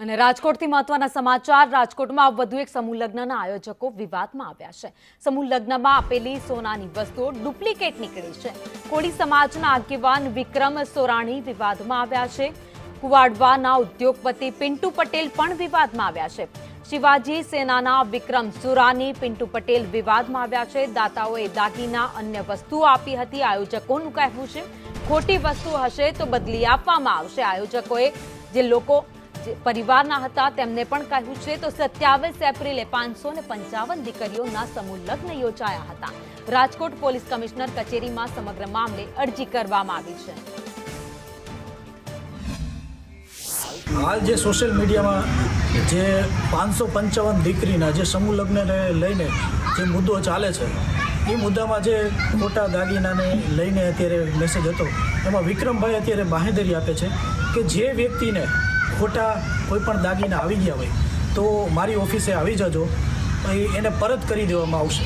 અને રાજકોટથી મહત્વના સમાચાર। રાજકોટમાં વધુ એક સમૂહ લગ્નના આયોજકો વિવાદમાં આવ્યા છે। સમૂહ લગ્નમાં આપેલી સોનાની વસ્તુઓ ડુપ્લિકેટ નીકળી છે। કોળી સમાજના આગેવાન વિક્રમ સોરાણી વિવાદમાં આવ્યા છે। કુવાડવાના ઉદ્યોગપતિ પિન્ટુ પટેલ પણ વિવાદમાં આવ્યા છે। શિવાજી સેનાના વિક્રમ સોરાણી, પિન્ટુ પટેલ વિવાદમાં આવ્યા છે। દાતાઓએ દાગીના અન્ય વસ્તુઓ આપી હતી। આયોજકોનું કહેવું છે ખોટી વસ્તુ હશે તો બદલી આપવામાં આવશે। આયોજકોએ જે લોકો परिवारना हता तेमने पण कह्युं छे तो 27 एप्रिले 555 दीकरीओना समूह लग्न योजाया हता। राजकोट पोलीस कमिश्नर कचेरीमां समग्र मामले अरजी करवामां आवी छे। हाल जे सोशल मीडिया में जे 555 दीकरीना जे समूह लग्न ने लईने जे मुद्दो चाले छे એ મુદ્દામાં જે ખોટા દાગીનાને લઈને અત્યારે મેસેજ હતો એમાં વિક્રમભાઈ અત્યારે બાહેધરી આપે છે કે જે વ્યક્તિને ખોટા કોઈ પણ દાગીના આવી ગયા હોય તો મારી ઓફિસે આવી જજો, એને પરત કરી દેવામાં આવશે।